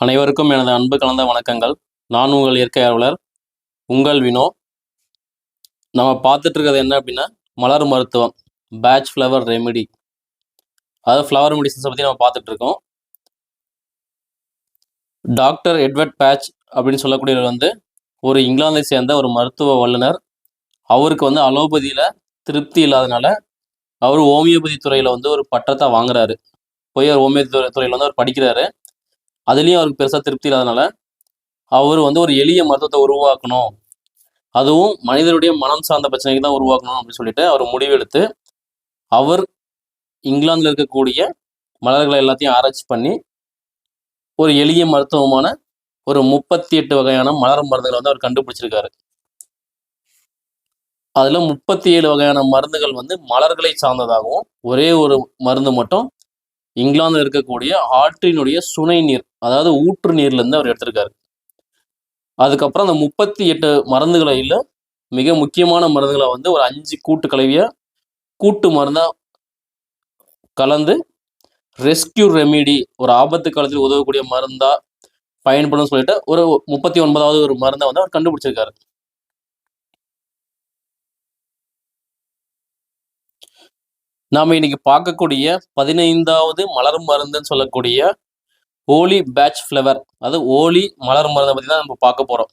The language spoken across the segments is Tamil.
அனைவருக்கும் எனது அன்பு கலந்த வணக்கங்கள். நான் உங்கள் இயற்கை ஆர்வலர் உங்கள் வினோ. நம்ம பார்த்துட்டு இருக்கிறது என்ன அப்படின்னா, மலர் மருத்துவம், பேட்ச் ஃப்ளவர் ரெமிடி, அதாவது ஃப்ளவர் மெடிசன்ஸை பற்றி நம்ம பார்த்துட்டு இருக்கோம். டாக்டர் எட்வர்ட் பேட்ச் அப்படின்னு சொல்லக்கூடியவர் வந்து ஒரு இங்கிலாந்தை சேர்ந்த ஒரு மருத்துவ வல்லுனர். அவருக்கு வந்து அலோபதியில் திருப்தி இல்லாதனால அவர் ஹோமியோபதி துறையில் வந்து ஒரு பட்டத்தை வாங்குறாரு. போய் அவர் ஹோமியோபதி துறையில் வந்து அவர் படிக்கிறாரு. அதுலேயும் அவருக்கு பெருசாக திருப்தி இல்லாதனால அவர் வந்து ஒரு எளிய மருத்துவத்தை உருவாக்கணும், அதுவும் மனிதனுடைய மனம் சார்ந்த பிரச்சனைக்கு தான் உருவாக்கணும் அப்படின்னு சொல்லிட்டு அவர் முடிவெடுத்து அவர் இங்கிலாந்தில் இருக்கக்கூடிய மலர்களை எல்லாத்தையும் ஆராய்ச்சி பண்ணி ஒரு எளிய மருத்துவமான ஒரு 38 வகையான மலர் மருந்துகளை வந்து அவர் கண்டுபிடிச்சிருக்காரு. அதுல 37 வகையான மருந்துகள் வந்து மலர்களை சார்ந்ததாகவும், ஒரே ஒரு மருந்து மட்டும் இங்கிலாந்தில் இருக்கக்கூடிய ஆற்றினுடைய சுனை நீர், அதாவது ஊற்று நீர்ல இருந்து அவர் எடுத்திருக்காரு. அதுக்கப்புறம் அந்த 38 மருந்துகளில் மிக முக்கியமான மருந்துகளை வந்து ஒரு 5 கூட்டு கலவையா கூட்டு மருந்தா கலந்து ரெஸ்கியூ ரெமிடி, ஒரு ஆபத்து காலத்தில் உதவக்கூடிய மருந்தா பயன்படும் சொல்லிட்டு ஒரு 39வது ஒரு மருந்தை வந்து அவர் கண்டுபிடிச்சிருக்காரு. நாம இன்னைக்கு பார்க்கக்கூடிய 15வது மலர் மருந்துன்னு சொல்லக்கூடிய ஓலி பேட்ச் ஃப்ளவர், அது ஓலி மலர் மருந்தை பத்தி தான் நம்ம பார்க்க போறோம்.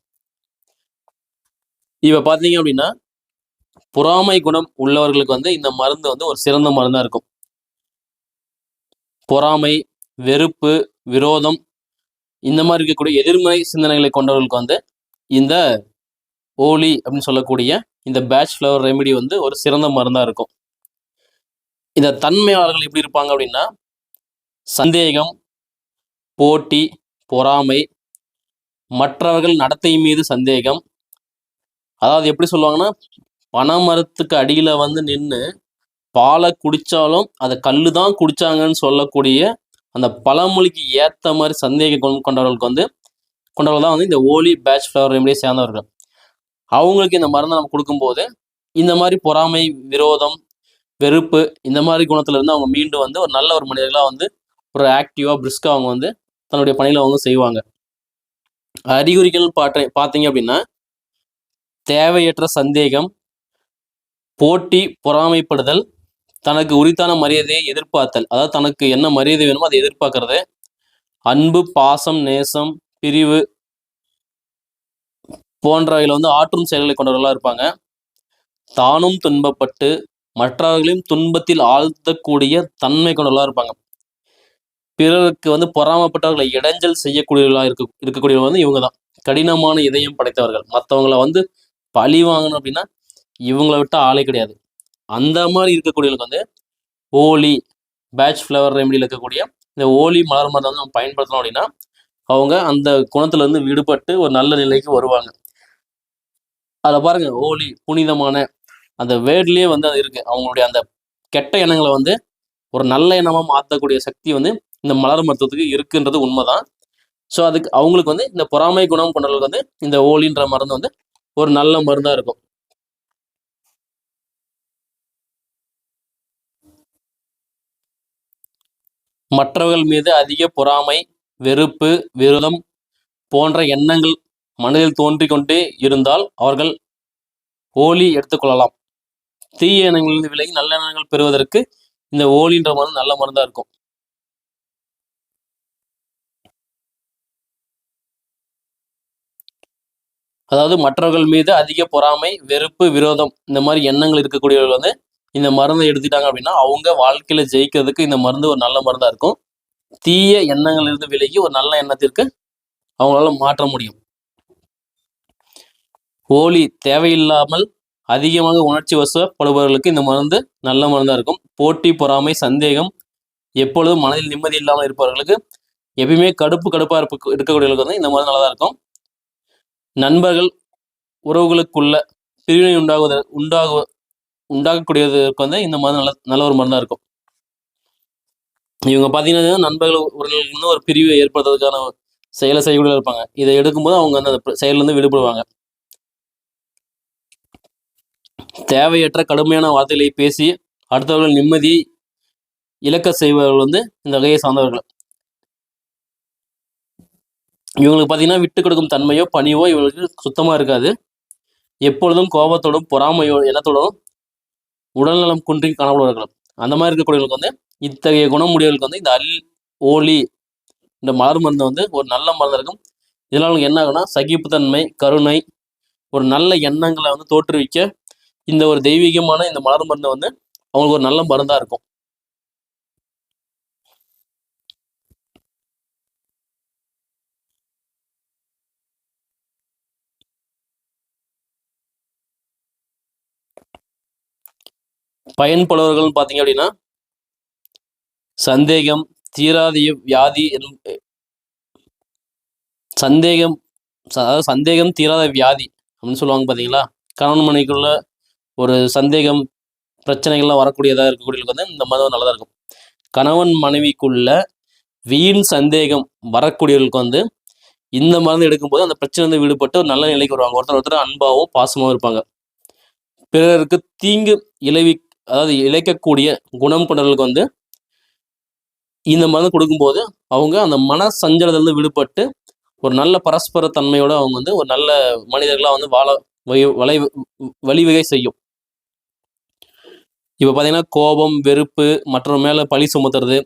இப்ப பாத்தீங்க அப்படின்னா, பொறாமை குணம் உள்ளவர்களுக்கு வந்து இந்த மருந்து வந்து ஒரு சிறந்த மருந்தா இருக்கும். பொறாமை, வெறுப்பு, விரோதம், இந்த மாதிரி இருக்கக்கூடிய எதிர்மறை சிந்தனைகளை கொண்டவர்களுக்கு வந்து இந்த ஓலி அப்படின்னு சொல்லக்கூடிய இந்த பேட்ச் ஃப்ளவர் ரெமிடி வந்து ஒரு சிறந்த மருந்தா இருக்கும். இந்த தன்மையாளர்கள் எப்படி இருப்பாங்க அப்படின்னா, சந்தேகம், போட்டி, பொறாமை, மற்றவர்கள் நடத்தை மீது சந்தேகம். அதாவது எப்படி சொல்லுவாங்கன்னா, பனைமரத்துக்கு அடியில வந்து நின்று பாலை குடிச்சாலும் அதை கல்லு தான் குடிச்சாங்கன்னு சொல்லக்கூடிய அந்த பழமொழிக்கு ஏற்ற மாதிரி சந்தேகம் கொண்டவர்கள் தான் வந்து இந்த ஓலி பேட்ச் ஃப்ளவர் ரெமிடியை சேர்ந்தவர்கள். அவங்களுக்கு இந்த மருந்தை நம்ம கொடுக்கும்போது இந்த மாதிரி பொறாமை, விரோதம், வெறுப்பு, இந்த மாதிரி குணத்துல இருந்து அவங்க மீண்டு வந்து ஒரு நல்ல ஒரு மனிதர்களா வந்து ஒரு ஆக்டிவா பிரிஸ்கா அவங்க வந்து தன்னுடைய பணிகளை அவங்க செய்வாங்க. அறிகுறிகள் பார்த்தீங்க அப்படின்னா, தேவையற்ற சந்தேகம், போட்டி, பொறாமைப்படுதல், தனக்கு உரித்தான மரியாதையை எதிர்பார்த்தல், அதாவது தனக்கு என்ன மரியாதை வேணுமோ அதை எதிர்பார்க்கறது, அன்பு, பாசம், நேசம், பிரிவு போன்றவைகளை வந்து ஆற்றும் செயல்களை கொண்டவர்களாக இருப்பாங்க. தானும் துன்பப்பட்டு மற்றவர்களையும் துன்பத்தில் ஆழ்த்தக்கூடிய தன்மை கொண்டவர்களாக இருப்பாங்க. பிறருக்கு வந்து பொறாமப்பட்டவர்களை இடைஞ்சல் செய்யக்கூடியவர்களாக இருக்கக்கூடியவங்க வந்து இவங்க தான். கடினமான இதயம் படைத்தவர்கள். மற்றவங்களை வந்து பழி வாங்கணும் அப்படின்னா இவங்களை விட்டு ஆளே கிடையாது. அந்த மாதிரி இருக்கக்கூடியவங்களுக்கு வந்து ஓலி பேட்ச் ஃப்ளவர் ரெமிடியில் இருக்கக்கூடிய இந்த ஓலி மலர் மருந்தை வந்து நம்ம பயன்படுத்தணும் அப்படின்னா அவங்க அந்த குணத்துல இருந்து விடுபட்டு ஒரு நல்ல நிலைக்கு வருவாங்க. அதில் பாருங்க, ஓலி புனிதமான அந்த வேர்ட்லயே வந்து அது இருக்கு. அவங்களுடைய அந்த கெட்ட எண்ணங்களை வந்து ஒரு நல்ல எண்ணமா மாற்றக்கூடிய சக்தி வந்து இந்த மலர் மருத்துவத்துக்கு இருக்குன்றது உண்மைதான். ஸோ அதுக்கு அவங்களுக்கு வந்து இந்த பொறாமை குணம் கொண்டவர்களுக்கு வந்து இந்த ஓலின்ற மருந்து வந்து ஒரு நல்ல மருந்தா இருக்கும். மற்றவர்கள் மீது அதிக பொறாமை, வெறுப்பு, விரோதம் போன்ற எண்ணங்கள் மனதில் தோன்றிக் கொண்டே இருந்தால் அவர்கள் ஓலி எடுத்துக்கொள்ளலாம். தீய எண்ணங்களிலிருந்து விலகி நல்ல எண்ணங்கள் பெறுவதற்கு இந்த ஓலின்ற மருந்து நல்ல மருந்தா இருக்கும். அதாவது மற்றவர்கள் மீது அதிக பொறாமை, வெறுப்பு, விரோதம் இந்த மாதிரி எண்ணங்கள் இருக்கக்கூடியவர்கள் வந்து இந்த மருந்தை எடுத்துட்டாங்க அப்படின்னா அவங்க வாழ்க்கையில ஜெயிக்கிறதுக்கு இந்த மருந்து ஒரு நல்ல மருந்தா இருக்கும். தீய எண்ணங்கள் இருந்து விலகி ஒரு நல்ல எண்ணத்திற்கு அவங்களால மாற்ற முடியும். ஓலி தேவையில்லாமல் அதிகமாக உணர்ச்சி வசப்படுபவர்களுக்கு இந்த மருந்து நல்ல மருந்தா இருக்கும். போட்டி, பொறாமை, சந்தேகம், எப்பொழுதும் மனதில் நிம்மதி இல்லாமல் இருப்பவர்களுக்கு, எப்பயுமே கடுப்பா இருக்கக்கூடியவர்களுக்கு வந்து இந்த மருந்து நல்லதா இருக்கும். நண்பர்கள் உறவுகளுக்குள்ள பிரிவினை உண்டாகக்கூடியதற்கு வந்து இந்த மருந்து நல்ல ஒரு மருந்தா இருக்கும். இவங்க பார்த்தீங்கன்னா நண்பர்கள் உறவுகளுக்கு வந்து ஒரு பிரிவை ஏற்படுத்துறதுக்கான செயலை செய்யக்கூடிய இருப்பாங்க. இதை எடுக்கும்போது அவங்க அந்த செயலிருந்து விடுபடுவாங்க. தேவையற்ற கடுமையான வார்த்தைகளை பேசி அடுத்தவர்கள் நிம்மதியை இழக்க செய்பவர்கள் வந்து இந்த வகையை சார்ந்தவர்கள். இவங்களுக்கு பார்த்தீங்கன்னா விட்டு கொடுக்கும் தன்மையோ பணிவோ இவங்களுக்கு சுத்தமாக இருக்காது. எப்பொழுதும் கோபத்தோடும் பொறாமையோ எண்ணத்தோடும் உடல்நலம் குன்றி காணப்படுவார்கள். அந்த மாதிரி இருக்கக்கூடியவங்களுக்கு வந்து இத்தகைய குணமுடையவர்களுக்கு வந்து இந்த ஓலி இந்த மலர் மருந்து வந்து ஒரு நல்ல மருந்து இருக்கும். இதனால் அவங்களுக்கு என்ன ஆகுனா சகிப்புத்தன்மை, கருணை, ஒரு நல்ல எண்ணங்களை வந்து தோற்றுவிக்க இந்த ஒரு தெய்வீகமான இந்த மலர் மருந்து வந்து அவங்களுக்கு ஒரு நல்ல மருந்தா இருக்கும். பயன்படுவர்கள் பார்த்தீங்க அப்படின்னா சந்தேகம், தீராத வியாதி, சந்தேகம் அதாவது சந்தேகம் தீராத வியாதி அப்படின்னு சொல்லுவாங்க பார்த்தீங்களா. கணவன் மனைவிக்குள்ள ஒரு சந்தேகம் பிரச்சனைகள்லாம் வரக்கூடியதாக இருக்கக்கூடியவங்களுக்கு வந்து இந்த மதம் நல்லதாக இருக்கும். கணவன் மனைவிக்குள்ள வீண் சந்தேகம் வரக்கூடியவர்களுக்கு வந்து இந்த மருந்து எடுக்கும்போது அந்த பிரச்சனை வந்து விடுபட்டு ஒரு நல்ல நிலைக்கு வருவாங்க. ஒருத்தர் அன்பாகவும் பாசமாகவும் இருப்பாங்க. பிறருக்கு தீங்கு அதாவது இழைக்கக்கூடிய குணம் கொண்டவர்களுக்கு வந்து இந்த மருந்து கொடுக்கும்போது அவங்க அந்த மன சஞ்சலத்திலிருந்து விடுபட்டு ஒரு நல்ல பரஸ்பர தன்மையோட அவங்க வந்து ஒரு நல்ல மனிதர்களாக வந்து வழிவகை செய்யும். இப்போ பார்த்தீங்கன்னா கோபம், வெறுப்பு, மற்றவங்க மேலே பழி சுமத்துறது,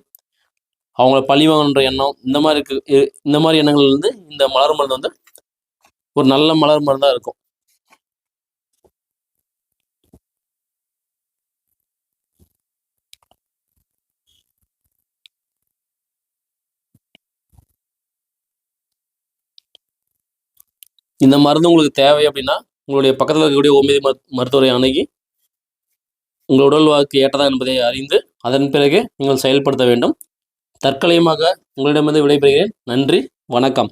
அவங்கள பழி வாங்கன்ற எண்ணம், இந்த மாதிரி எண்ணங்கள் வந்து இந்த மலர் மருந்து வந்து ஒரு நல்ல மலர் மருந்தாக இருக்கும். இந்த மருந்து உங்களுக்கு தேவை அப்படின்னா உங்களுடைய பக்கத்தில் இருக்கக்கூடிய ஹோமியோபதி மருத்துவரை அணுகி உங்கள் உடல் வாழ்க்கை ஏற்றதா என்பதை அறிந்து அதன் பிறகு நீங்கள் செயல்படுத்த வேண்டும். தற்காலிகமாக உங்களிடமிருந்து விடைபெறுகிறேன். நன்றி, வணக்கம்.